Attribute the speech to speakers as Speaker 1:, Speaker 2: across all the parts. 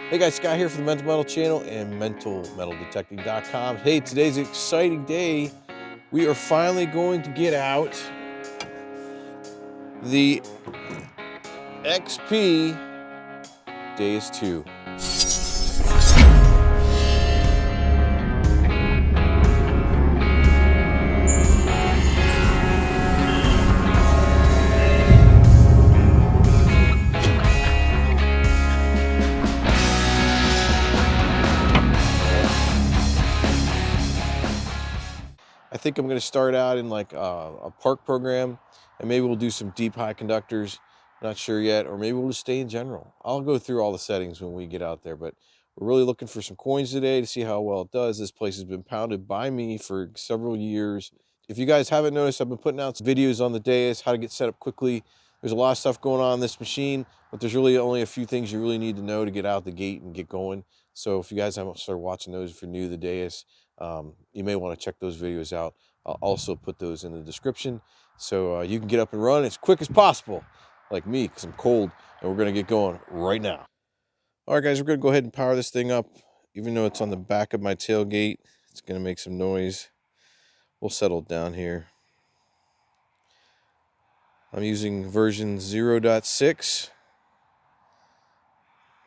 Speaker 1: Hey guys, Scott here for the Mental Metal channel and mentalmetaldetecting.com. Hey, today's an exciting day. We are finally going to get out the XP Deus II. I think I'm going to start out in like a park program, and maybe we'll do some deep high conductors. Not sure yet, or maybe we'll just stay in general. I'll go through all the settings when we get out there, but we're really looking for some coins today to see how well it does. This place has been pounded by me for several years. If you guys haven't noticed, I've been putting out some videos on the Deus, how to get set up quickly. There's a lot of stuff going on this machine, but there's really only a few things you really need to know to get out the gate and get going. So if you guys haven't started watching those, if you're new to the Deus, you may want to check those videos out. I'll also put those in the description so you can get up and run as quick as possible, like me, because I'm cold, and we're going to get going right now. All right, guys, we're going to go ahead and power this thing up. Even though it's on the back of my tailgate, it's going to make some noise. We'll settle down here. I'm using version 0.6.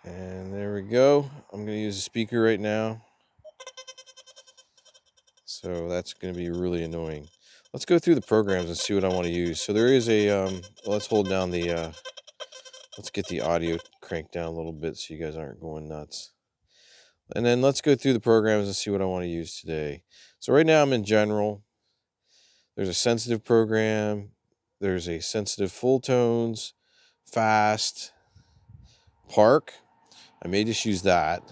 Speaker 1: And there we go. I'm going to use a speaker right now. So that's going to be really annoying. Let's go through the programs and see what I want to use. So there is a, let's hold down the, let's get the audio cranked down a little bit so you guys aren't going nuts. And then let's go through the programs and see what I want to use today. So right now I'm in general. There's a sensitive program. There's a sensitive full tones, fast, park. I may just use that.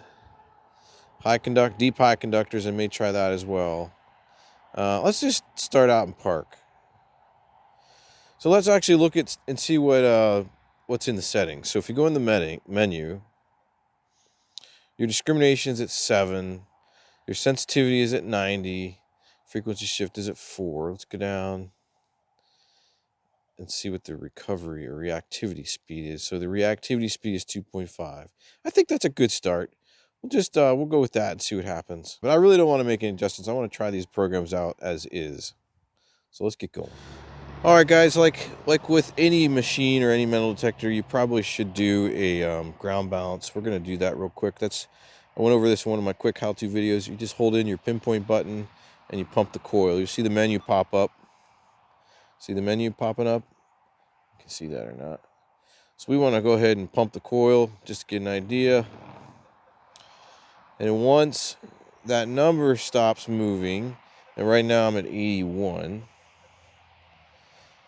Speaker 1: Deep high conductors, I may try that as well. Let's just start out in park. So let's actually look at and see what's in the settings. So if you go in the menu, your discrimination is at 7, your sensitivity is at 90, frequency shift is at 4. Let's go down and see what the recovery or reactivity speed is. So the reactivity speed is 2.5. I think that's a good start. We'll go with that and see what happens. But I really don't want to make any adjustments. I want to try these programs out as is. So let's get going. All right, guys, like with any machine or any metal detector, you probably should do a ground balance. We're going to do that real quick. I went over this in one of my quick how-to videos. You just hold in your pinpoint button and you pump the coil. You see the menu pop up. See the menu popping up? You can see that or not. So we want to go ahead and pump the coil just to get an idea. And once that number stops moving, and right now I'm at 81,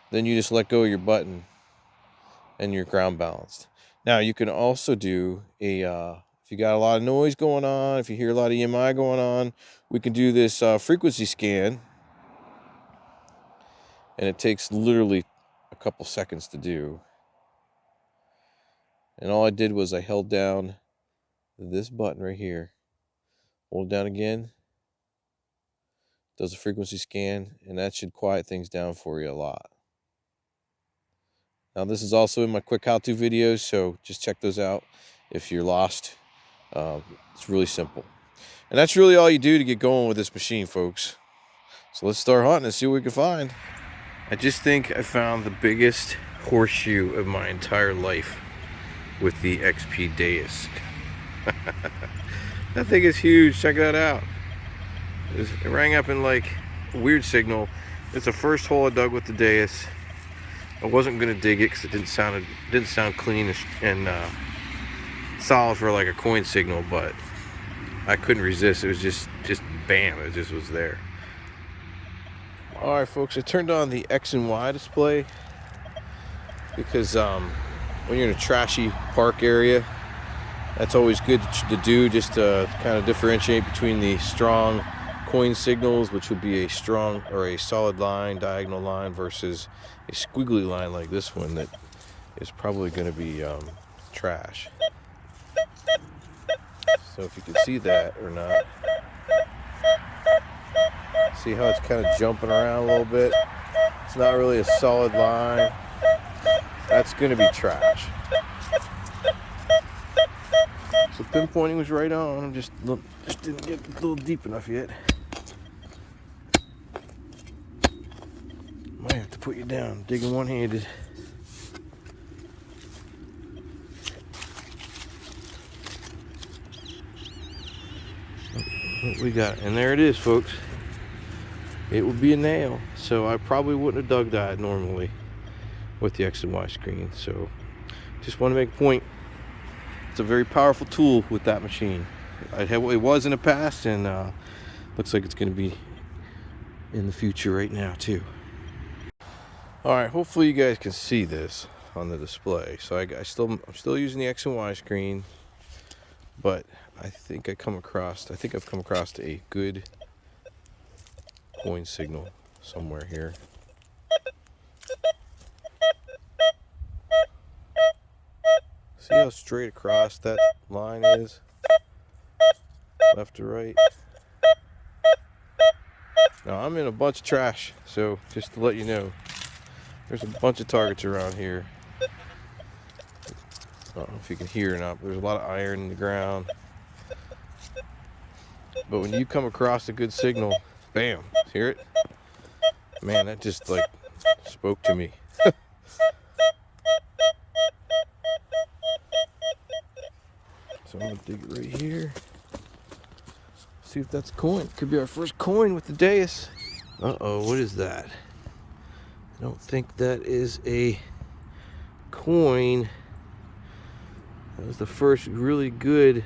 Speaker 1: then you just let go of your button and you're ground balanced. Now you can also do if you got a lot of noise going on, if you hear a lot of EMI going on, we can do this frequency scan. And it takes literally a couple seconds to do. And all I did was I held down this button right here. Hold it down again. Does a frequency scan, and that should quiet things down for you a lot. Now this is also in my quick how-to videos, so just check those out if you're lost. It's really simple. And that's really all you do to get going with this machine, folks. So let's start hunting and see what we can find. I just think I found the biggest horseshoe of my entire life with the XP Deus. That thing is huge. Check that out. It rang up in like a weird signal. It's the first hole I dug with the Deus. I wasn't gonna dig it because it didn't sound clean and solid for like a coin signal, but I couldn't resist. It was just bam. It just was there. All right, folks. I turned on the X and Y display because when you're in a trashy park area, that's always good to do, just to kind of differentiate between the strong coin signals, which would be a strong or a solid line, diagonal line, versus a squiggly line like this one that is probably going to be trash. So if you can see that or not, see how it's kind of jumping around a little bit? It's not really a solid line. That's going to be trash. So pinpointing was right on. I just didn't get a little deep enough yet. Might have to put you down, digging one-handed. What we got, and there it is, folks. It would be a nail, so I probably wouldn't have dug that normally with the X and Y screen. So just want to make a point. It's a very powerful tool with that machine. It was in the past, and looks like it's going to be in the future right now too. All right, hopefully you guys can see this on the display. So I'm still using the X and Y screen, but I think I've come across a good coin signal somewhere here. See how straight across that line is? Left to right. Now I'm in a bunch of trash, so just to let you know, there's a bunch of targets around here. I don't know if you can hear or not, but there's a lot of iron in the ground. But when you come across a good signal, bam, hear it? Man, that just like spoke to me. So I'm gonna dig it right here. See if that's a coin. Could be our first coin with the Deus. Uh-oh, what is that? I don't think that is a coin. That was the first really good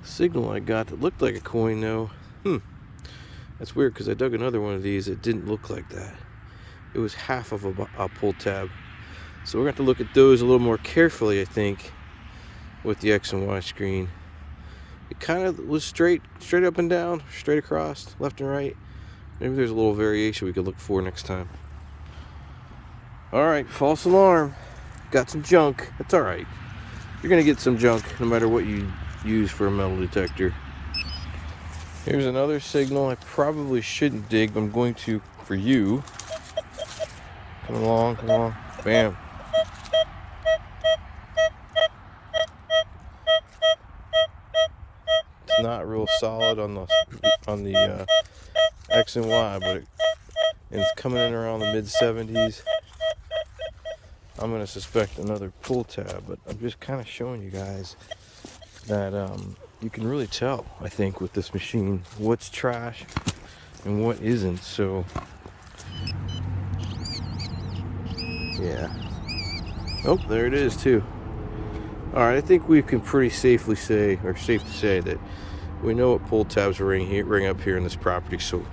Speaker 1: signal I got that looked like a coin though. That's weird because I dug another one of these. It didn't look like that. It was half of a pull tab. So we're going to have to look at those a little more carefully, I think, with the X and Y screen. It kind of was straight up and down, straight across, left and right. Maybe there's a little variation we could look for next time. Alright, false alarm. Got some junk. That's alright. You're going to get some junk no matter what you use for a metal detector. Here's another signal I probably shouldn't dig, but I'm going to for you. Come along. Bam. It's not real solid on the X and Y, but it's coming in around the mid-70s. I'm going to suspect another pull tab, but I'm just kind of showing you guys that you can really tell, I think, with this machine what's trash and what isn't. So yeah. Oh, there it is too. All right, I think we can pretty safe to say that we know what pull tabs ring up here in this property. So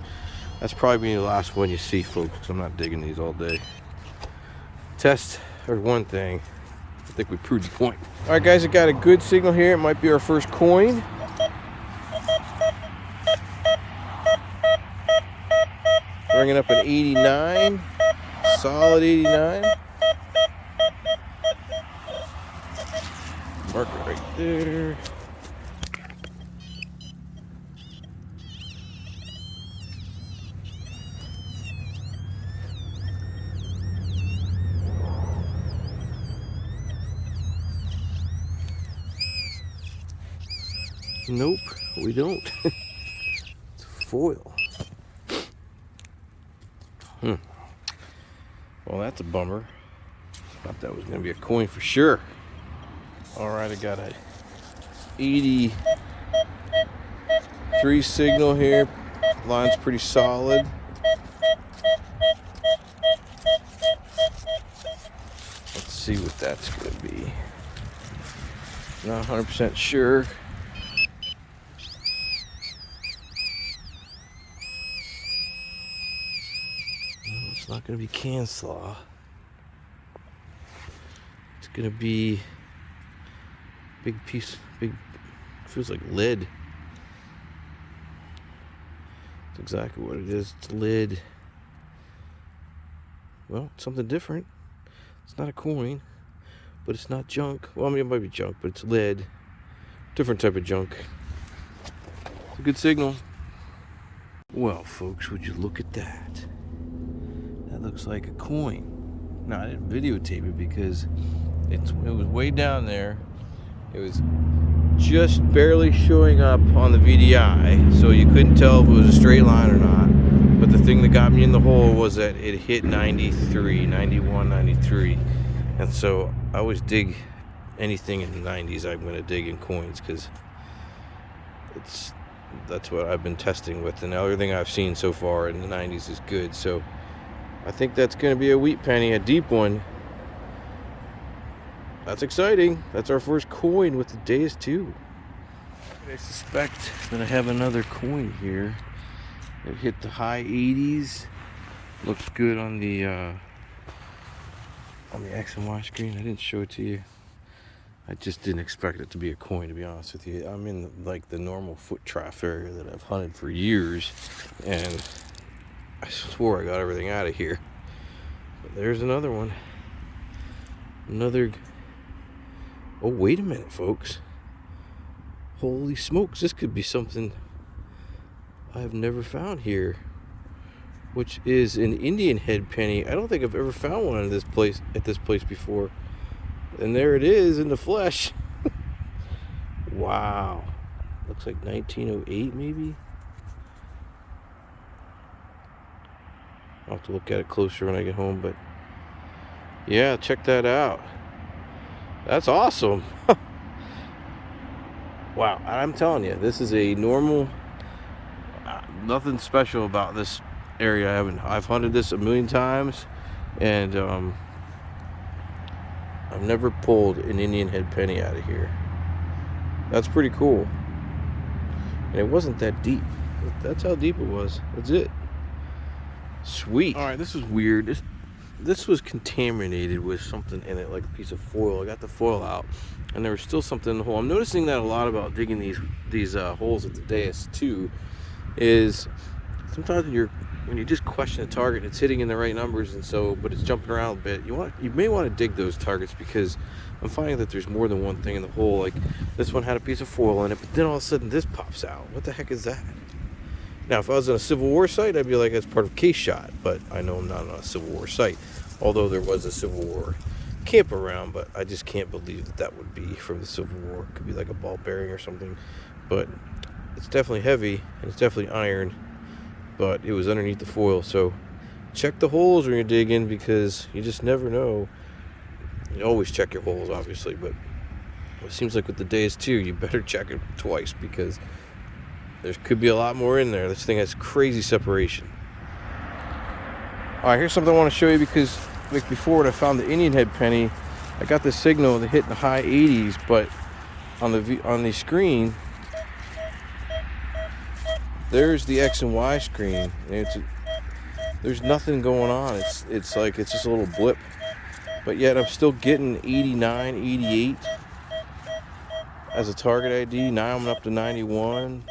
Speaker 1: that's probably the last one you see, folks, because I'm not digging these all day. Test or one thing. I think we proved the point. All right, guys, I got a good signal here. It might be our first coin. Ringing up an 89, solid 89. Mark it right there. Nope, we don't. It's foil. Well, that's a bummer. Thought that was going to be a coin for sure. All right, I got a 83 signal here. Line's pretty solid. Let's see what that's going to be. Not 100% sure. It's not going to be can slaw. It's going to be big, feels like lead. That's exactly what it is. It's lead. Well, it's something different. It's not a coin, but it's not junk. Well, I mean, it might be junk, but it's lead. Different type of junk. It's a good signal. Well, folks, would you look at that? That looks like a coin. Now, I didn't videotape it because it was way down there. It was just barely showing up on the VDI, so you couldn't tell if it was a straight line or not. But the thing that got me in the hole was that it hit 93, 91, 93. And so I always dig anything in the 90s. I'm going to dig in coins because that's what I've been testing with, and everything I've seen so far in the 90s is good. So I think that's going to be a wheat penny, a deep one. That's exciting. That's our first coin with the Deus II. I suspect that I have another coin here. It hit the high 80s. Looks good on the X and Y screen. I didn't show it to you. I just didn't expect it to be a coin, to be honest with you. I'm in like the normal foot traffic area that I've hunted for years, and I swore I got everything out of here. But there's another one. Another. Oh, wait a minute, folks. Holy smokes, this could be something I've never found here, which is an Indian head penny. I don't think I've ever found one at this place before. And there it is in the flesh. Wow. Looks like 1908 maybe. I'll have to look at it closer when I get home, but yeah, check that out. That's awesome. Wow, I'm telling you, this is a normal, nothing special about this area. I've hunted this a million times, and I've never pulled an Indian head penny out of here. That's pretty cool. And it wasn't that deep. That's how deep it was. That's it. Sweet. All right, this is weird. This was contaminated with something in it, like a piece of foil. I got the foil out, and there was still something in the hole. I'm noticing that a lot about digging these holes at the Deus II is sometimes when you just question a target, it's hitting in the right numbers, and so, but it's jumping around a bit. You may want to dig those targets, because I'm finding that there's more than one thing in the hole. Like this one had a piece of foil in it, but then all of a sudden this pops out. What the heck is that? Now, if I was on a Civil War site, I'd be like, that's part of case shot, but I know I'm not on a Civil War site, although there was a Civil War camp around, but I just can't believe that would be from the Civil War. It could be like a ball bearing or something, but it's definitely heavy, and it's definitely iron, but it was underneath the foil. So check the holes when you're digging, because you just never know. You always check your holes, obviously, but it seems like with the Deus II, you better check it twice, because there could be a lot more in there. This thing has crazy separation. All right, here's something I want to show you, because like before, when I found the Indian head penny, I got the signal that hit in the high 80s, but on the screen, there's the X and Y screen, and there's nothing going on. It's like it's just a little blip, but yet I'm still getting 89, 88 as a target ID. Now I'm up to 91.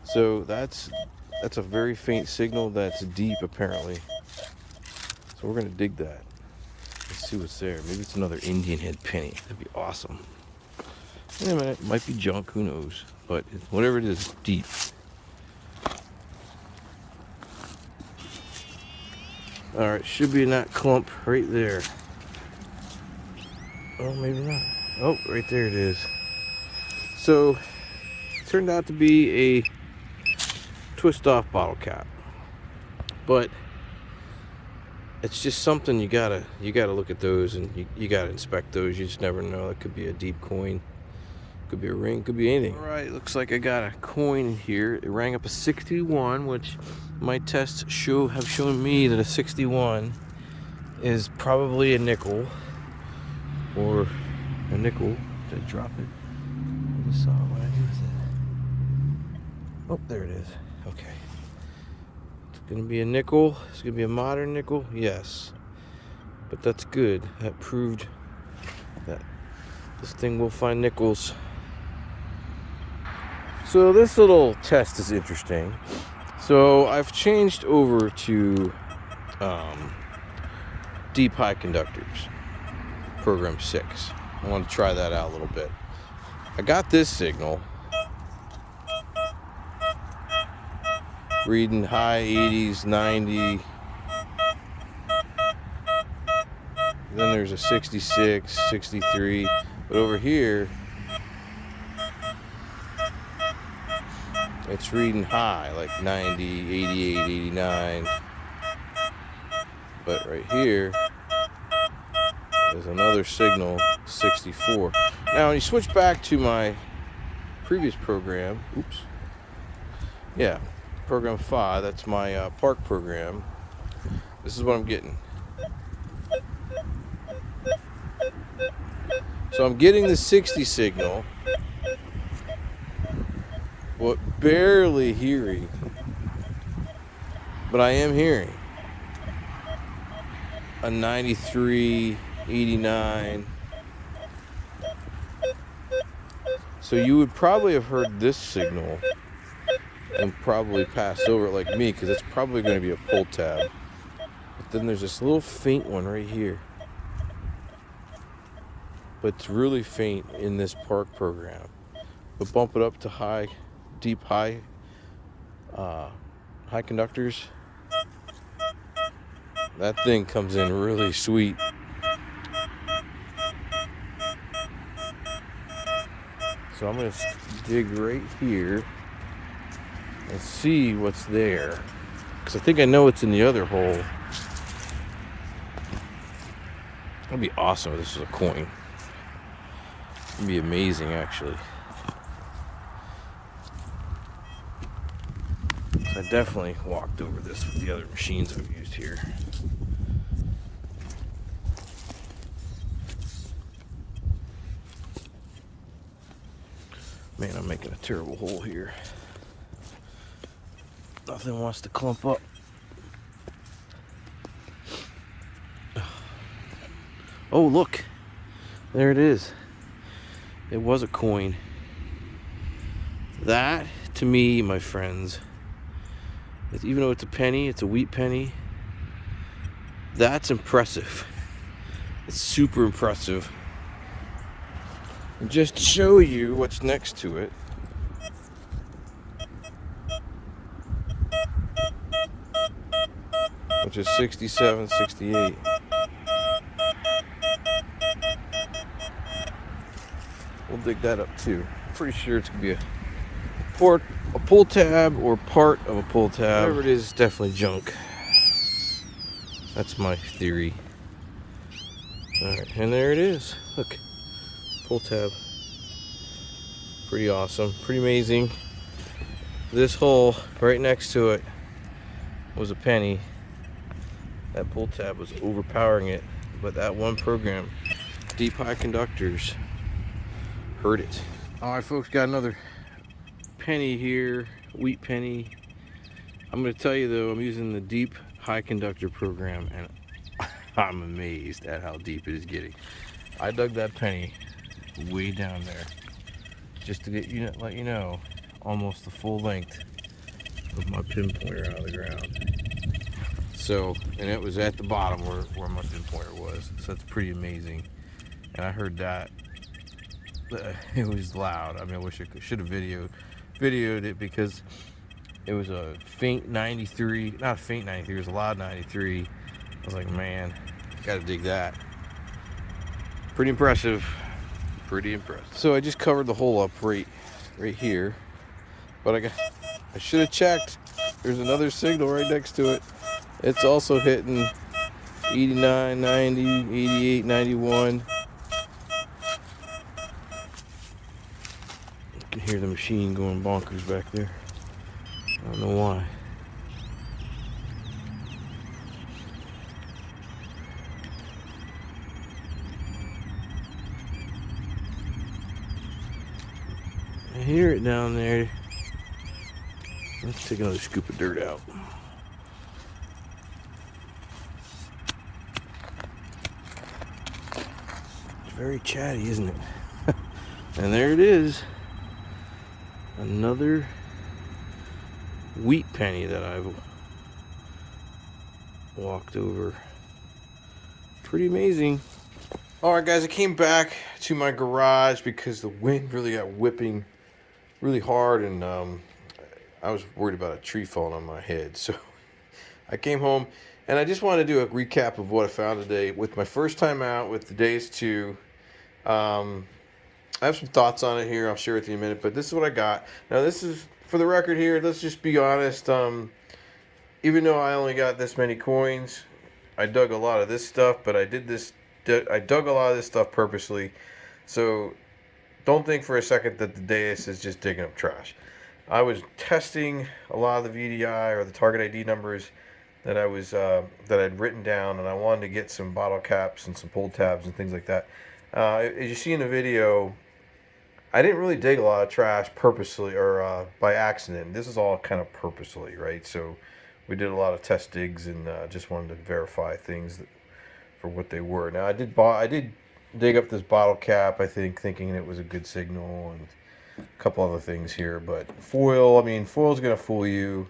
Speaker 1: So that's a very faint signal that's deep, apparently. So we're gonna dig that. Let's see what's there. Maybe it's another Indian head penny. That'd be awesome. Wait a minute, it might be junk, who knows? But whatever it is, it's deep. All right, should be in that clump right there. Oh, maybe not. Oh, right there it is. So it turned out to be a twist off bottle cap, but it's just something you gotta look at those, and you gotta inspect those. You just never know. It could be a deep coin, could be a ring, could be anything. All right, looks like I got a coin here. It rang up a 61, which my tests have shown me that a 61 is probably a nickel, or a nickel. Did I drop it? I just saw what I do with it. Oh, there it is. Okay. It's gonna be a nickel. It's gonna be a modern nickel. Yes. But that's good. That proved that this thing will find nickels. So this little test is interesting. So I've changed over to deep high conductors, program 6. I want to try that out a little bit. I got this signal reading high 80s, 90. Then there's a 66, 63. But over here, it's reading high, like 90, 88, 89. But right here is another signal, 64. Now, when you switch back to my previous program, oops, yeah, program 5, that's my park program. This is what I'm getting. So I'm getting the 60 signal, but barely hearing. But I am hearing a 93, 89. So you would probably have heard this signal and probably passed over it like me, because it's probably going to be a pull tab. But then there's this little faint one right here. But it's really faint in this park program. But bump it up to high, deep high conductors. That thing comes in really sweet. So I'm going to dig right here and see what's there, because I think I know what's in the other hole. That'd be awesome if this was a coin. It'd be amazing, actually. So I definitely walked over this with the other machines I've used here. Man, I'm making a terrible hole here. Nothing wants to clump up. Oh, look. There it is. It was a coin. That, to me, my friends, even though it's a penny, it's a wheat penny, that's impressive. It's super impressive. And just to show you what's next to it, which is 67, 68. We'll dig that up too. Pretty sure it's gonna be a pull tab or part of a pull tab. Whatever it is, it's definitely junk. That's my theory. Alright, and there it is. Look, pull tab. Pretty awesome, pretty amazing. This hole right next to it was a penny. That pull tab was overpowering it, but that one program, deep high conductors, heard it. Alright folks, got another penny here, wheat penny. I'm going to tell you though, I'm using the deep high conductor program, and I'm amazed at how deep it is getting. I dug that penny way down there just to get let you know almost the full length of my pinpointer out of the ground. So, and it was at the bottom where my pinpointer was. So that's pretty amazing. And I heard that. It was loud. I mean, I wish I should have videoed it, because it was a faint 93. Not a faint 93, it was a loud 93. I was like, man, gotta dig that. Pretty impressive. Pretty impressive. So I just covered the hole up right here. But I should have checked. There's another signal right next to it. It's also hitting 89, 90, 88, 91. You can hear the machine going bonkers back there. I don't know why. I hear it down there. Let's take another scoop of dirt out. It's very chatty, isn't it? And there it is. Another wheat penny that I've walked over. Pretty amazing. Alright guys, I came back to my garage because the wind really got whipping really hard, and I was worried about a tree falling on my head. So I came home, and I just wanted to do a recap of what I found today. With my first time out with the Deus II, I I have some thoughts on it here. I'll share with you in a minute, but this is what I got. Now, this is for the record here. Let's just be honest. Even though I only got this many coins, I dug a lot of this stuff, but I dug a lot of this stuff purposely. So don't think for a second that the Deus is just digging up trash. I was testing a lot of the VDI or the target ID numbers that I'd written down, and I wanted to get some bottle caps and some pull tabs and things like that. As you see in the video, I didn't really dig a lot of trash purposely or by accident. This is all kind of purposely, right? So we did a lot of test digs and just wanted to verify things for what they were. Now I did dig up this bottle cap, I think, thinking it was a good signal, and a couple other things here. But foil, I mean, foil's gonna fool you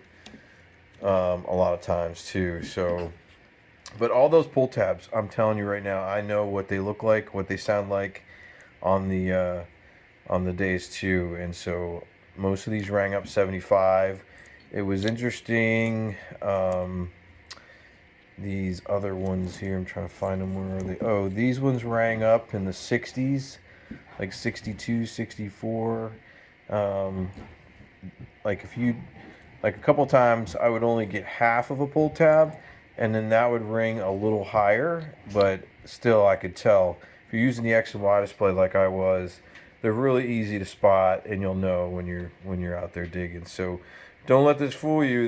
Speaker 1: a lot of times too. So, but all those pull tabs, I'm telling you right now, I know what they look like, what they sound like on the Deus II, and so most of these rang up 75. It was interesting. These other ones here, I'm trying to find them. Where are they? Oh, these ones rang up in the 60s, like 62, 64. Like a couple times I would only get half of a pull tab, and then that would ring a little higher, but still I could tell. If you're using the X and Y display like I was, they're really easy to spot, and you'll know when you're out there digging. So don't let this fool you.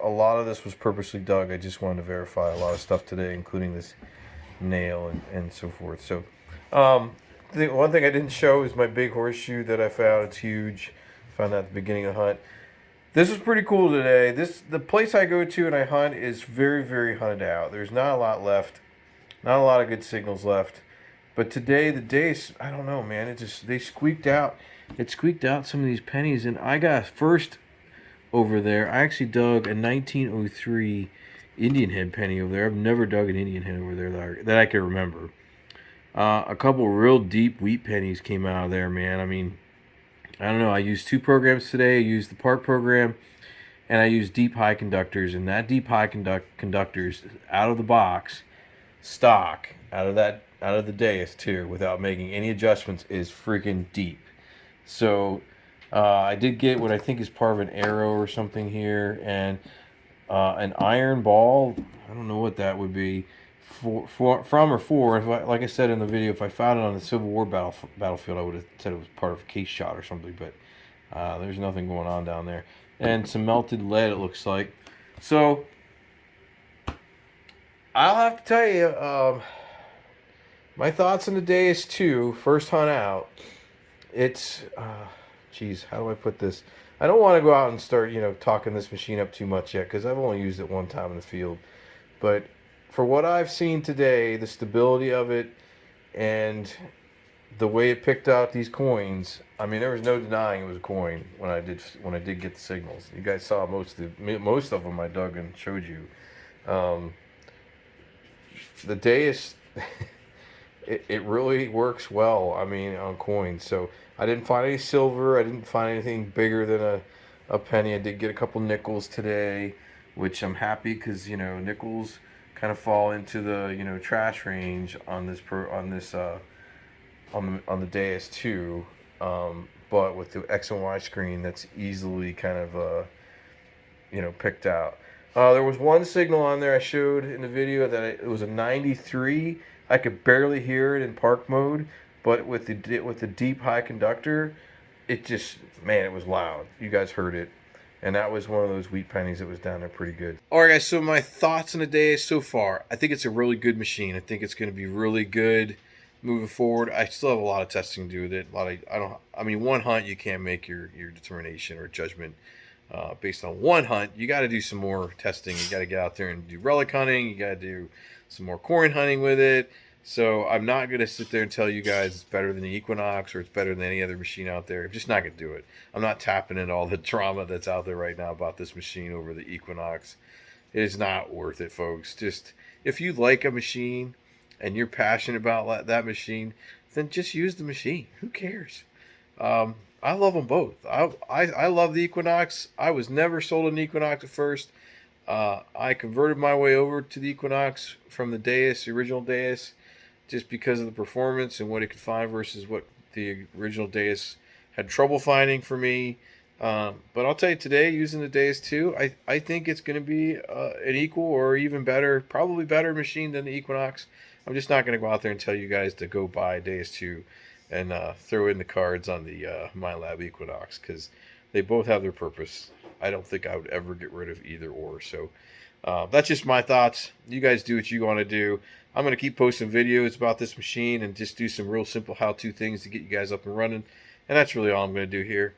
Speaker 1: A lot of this was purposely dug. I just wanted to verify a lot of stuff today, including this nail and so forth. So the one thing I didn't show is my big horseshoe that I found. It's huge. Found that at the beginning of the hunt. This was pretty cool today. The place I go to and I hunt is very, very hunted out. There's not a lot left. Not a lot of good signals left. But today, the Deus, I don't know, man. They squeaked out. It squeaked out some of these pennies, and I got first over there. I actually dug a 1903 Indian head penny over there. I've never dug an Indian head over there that I can remember. A couple real deep wheat pennies came out of there, man. I mean, I don't know. I used 2 programs today. I used the Park program, and I used deep high conductors. And that deep high conductors out of the box, stock out of the Deus too, without making any adjustments, is freaking deep. So I did get what I think is part of an arrow or something here, and an iron ball. I don't know what that would be from or for. Like I said in the video, if I found it on the Civil War battlefield, I would have said it was part of a case shot or something. But there's nothing going on down there, and some melted lead, it looks like. So I'll have to tell you, my thoughts on the Deus II, first hunt out. It's, geez, how do I put this? I don't want to go out and start, talking this machine up too much yet, because I've only used it one time in the field. But for what I've seen today, the stability of it and the way it picked out these coins, I mean, there was no denying it was a coin when I did get the signals. You guys saw most of them I dug and showed you. The Deus, it really works well. I mean, on coins. So I didn't find any silver. I didn't find anything bigger than a penny. I did get a couple nickels today, which I'm happy because nickels kind of fall into the trash range on the Deus II. But with the X and Y screen, that's easily kind of picked out. There was one signal on there I showed in the video that it was a 93. I could barely hear it in park mode, but with the deep high conductor, it just, man, it was loud. You guys heard it. And that was one of those wheat pennies that was down there pretty good. All right, guys, so my thoughts on the Deus so far. I think it's a really good machine. I think it's going to be really good moving forward. I still have a lot of testing to do with it. One hunt, you can't make your determination or judgment based on one hunt. You got to do some more testing. You got to get out there and do relic hunting. You got to do some more coin hunting with it. So I'm not going to sit there and tell you guys it's better than the Equinox or it's better than any other machine out there. I'm just not going to do it. I'm not tapping into all the drama that's out there right now about this machine over the Equinox. It is not worth it, folks. Just, if you like a machine and you're passionate about that machine, then just use the machine. Who cares? I love them both. I love the Equinox. I was never sold an Equinox at first. I converted my way over to the Equinox from the Deus, the original Deus, just because of the performance and what it could find versus what the original Deus had trouble finding for me. But I'll tell you today, using the Deus II, I think it's going to be an equal or even better, probably better machine than the Equinox. I'm just not going to go out there and tell you guys to go buy Deus II and throw in the cards on the MyLab Equinox, because they both have their purpose. I don't think I would ever get rid of either or. So that's just my thoughts. You guys do what you want to do. I'm going to keep posting videos about this machine and just do some real simple how-to things to get you guys up and running. And that's really all I'm going to do here.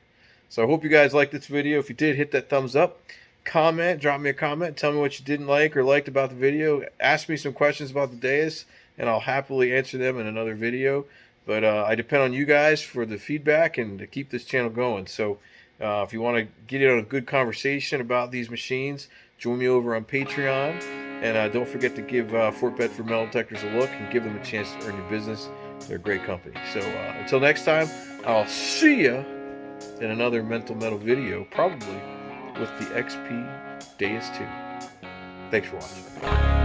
Speaker 1: So I hope you guys liked this video. If you did, hit that thumbs up. Comment, drop me a comment. Tell me what you didn't like or liked about the video. Ask me some questions about the Deus, and I'll happily answer them in another video. But I depend on you guys for the feedback and to keep this channel going. So if you want to get in on a good conversation about these machines, join me over on Patreon. And don't forget to give Fort Bedford Metal Detectors a look and give them a chance to earn your business. They're a great company. So until next time, I'll see ya in another Mental Metal video, probably with the XP Deus II. Thanks for watching.